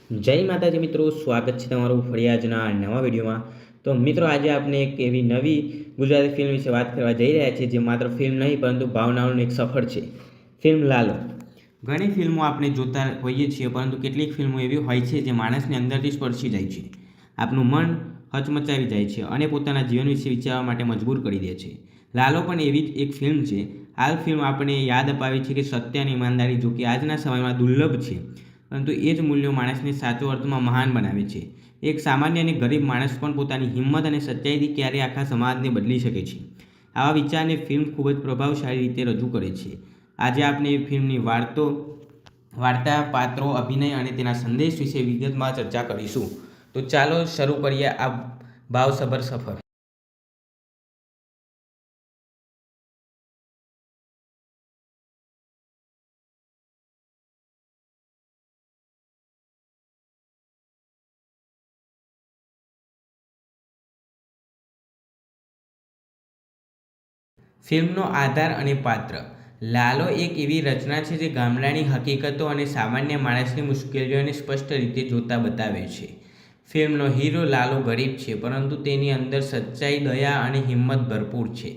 જય માતાજી મિત્રો, સ્વાગત છે તમારું ફરી આજના નવા વિડીયોમાં। તો મિત્રો, આજે આપણે એક એવી નવી ગુજરાતી ફિલ્મ વિશે વાત કરવા જઈ રહ્યા છીએ જે માત્ર ફિલ્મ નહીં પરંતુ ભાવનાઓનું એક સફર છે, ફિલ્મ લાલો। ઘણી ફિલ્મો આપણે જોતા હોઈએ છીએ, પરંતુ કેટલીક ફિલ્મો એવી હોય છે જે માણસને અંદરથી સ્પર્શી જાય છે, આપનું મન હચમચાવી જાય છે અને પોતાના જીવન વિશે વિચારવા માટે મજબૂર કરી દે છે। લાલો પણ એવી જ એક ફિલ્મ છે। આ ફિલ્મ આપણે યાદ અપાવે છે કે સત્ય અને ઈમાનદારી જો કે આજના સમયમાં દુર્લભ છે, પરંતુ એ જ મૂલ્યો માણસને સાચો અર્થમાં મહાન બનાવે છે। એક સામાન્ય અને ગરીબ માણસ પણ પોતાની હિંમત અને સચ્ચાઈથી ક્યારેય આખા સમાજને બદલી શકે છે। આવા વિચારને ફિલ્મ ખૂબ જ પ્રભાવશાળી રીતે રજૂ કરે છે। આજે આપણે એ ફિલ્મની વાર્તા, પાત્રો, અભિનય અને તેના સંદેશ વિશે વિગતમાં ચર્ચા કરીશું। તો ચાલો શરૂ કરીએ આ ભાવસભર સફર। ફિલ્મનો આધાર અને પાત્ર। લાલો એક એવી રચના છે જે ગામડાની હકીકતો અને સામાન્ય માણસની મુશ્કેલીઓને સ્પષ્ટ રીતે જોતા બતાવે છે। ફિલ્મનો હીરો લાલો ગરીબ છે, પરંતુ તેની અંદર સચ્ચાઈ, દયા અને હિંમત ભરપૂર છે।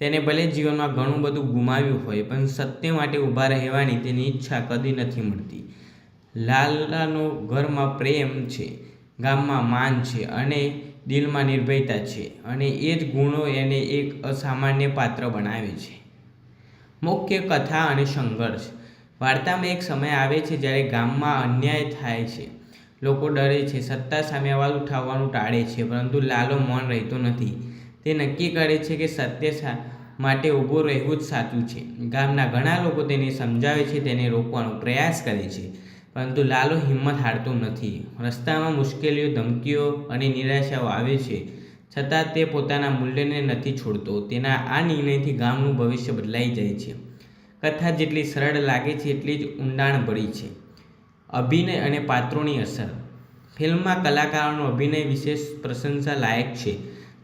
તેને ભલે જીવનમાં ઘણું બધું ગુમાવ્યું હોય, પણ સત્ય માટે ઊભા રહેવાની તેની ઈચ્છા કદી નથી મળતી। લાલાનો ઘરમાં પ્રેમ છે, ગામમાં માન છે અને દિલમાં નિર્ભયતા છે, અને એ જ ગુણો એને એક અસામાન્ય પાત્ર બનાવે છે। મુખ્ય કથા અને સંઘર્ષ। વાર્તામાં એક સમય આવે છે જ્યારે ગામમાં અન્યાય થાય છે, લોકો ડરે છે, સત્તા સામે અવાજ ઉઠાવવાનું ટાળે છે, પરંતુ લાલો મૌન રહેતો નથી। તે નક્કી કરે છે કે સત્ય માટે ઊભું રહેવું જ સાચું છે। ગામના ઘણા લોકો તેને સમજાવે છે, તેને રોકવાનો પ્રયાસ કરે છે, પરંતુ લાલો હિંમત હારતો નથી। રસ્તામાં મુશ્કેલીઓ, ધમકીઓ અને નિરાશાઓ આવે છે, છતાં તે પોતાના મૂલ્યને નથી છોડતો। તેના આ નિર્ણયથી ગામનું ભવિષ્ય બદલાઈ જાય છે। કથા જેટલી સરળ લાગે છે એટલી જ ઊંડાણભરી છે। અભિનય અને પાત્રોની અસર। ફિલ્મમાં કલાકારોનો અભિનય વિશેષ પ્રશંસા લાયક છે।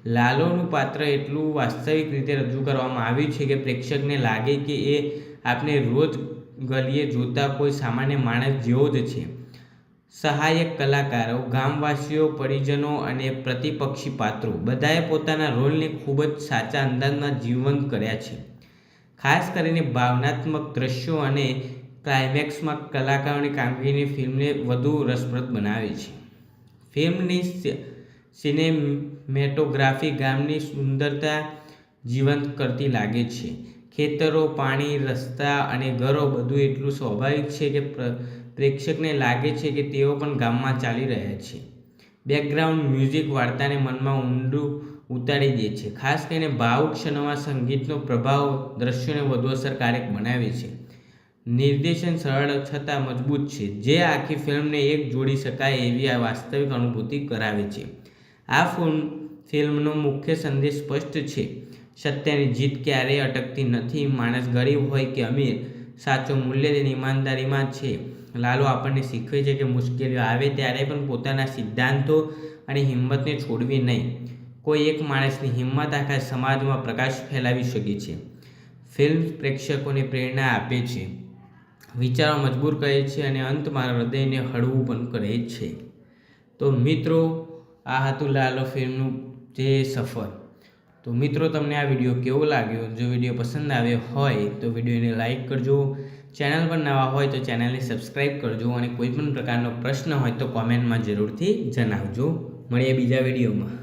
લાલોનું પાત્ર એટલું વાસ્તવિક રીતે રજૂ કરવામાં આવ્યું છે કે પ્રેક્ષકને લાગે કે એ આપણે રોજ ગલીએ જોતા કોઈ સામાન્ય માણસ જેવો જ છે। સહાયક કલાકારો, ગામવાસીઓ, પરિજનો અને પ્રતિપક્ષી પાત્રો બધાએ પોતાના રોલને ખૂબ જ સાચા અંદાજમાં જીવંત કર્યા છે। ખાસ કરીને ભાવનાત્મક દ્રશ્યો અને ક્લાઇમેક્સમાં કલાકારોની કામગીરી ફિલ્મને વધુ રસપ્રદ બનાવે છે। ફિલ્મની સિનેમેટોગ્રાફી ગામની સુંદરતા જીવંત કરતી લાગે છે। ખેતરો, પાણી, રસ્તા અને ઘરો બધું એટલું સ્વાભાવિક છે કે પ્રેક્ષકને લાગે છે કે તેઓ પણ ગામમાં ચાલી રહ્યા છે। બેકગ્રાઉન્ડ મ્યુઝિક વાર્તાને મનમાં ઊંડું ઉતારી દે છે। ખાસ કરીને ભાવુક ક્ષણોમાં સંગીતનો પ્રભાવ દ્રશ્યોને વધુ અસરકારક બનાવે છે। નિર્દેશન સરળ છતાં મજબૂત છે, જે આખી ફિલ્મને એક જોડી શકાય એવી આ વાસ્તવિક અનુભૂતિ કરાવે છે। આ ફિલ્મનો મુખ્ય સંદેશ સ્પષ્ટ છે: સત્યની જીત ક્યારેય અટકતી નથી। માણસ ગરીબ હોય કે અમીર, સાચો મૂલ્ય તેની ઈમાનદારીમાં છે। લાલો આપણને શીખવે છે કે મુશ્કેલીઓ આવે ત્યારે પણ પોતાના સિદ્ધાંતો અને હિંમતને છોડવી નહીં। કોઈ એક માણસની હિંમત આખા સમાજમાં પ્રકાશ ફેલાવી શકે છે। ફિલ્મ પ્રેક્ષકોને પ્રેરણા આપે છે, વિચારવા મજબૂર કરે છે અને અંતમાં હૃદયને હળવું પણ કરે છે। તો મિત્રો, આ હતું લાલો ફિલ્મનું જે સફર। તો મિત્રો, તમને આ વિડીયો કેવો લાગ્યો? જો વિડીયો પસંદ આવ્યો હોય તો વિડીયોને લાઈક કરજો, ચેનલ પર નવા હોય તો ચેનલને સબસ્ક્રાઈબ કરજો, અને કોઈ પણ પ્રકારનો પ્રશ્ન હોય તો કોમેન્ટમાં જરૂરથી જણાવજો। મળીએ બીજા વિડીયોમાં।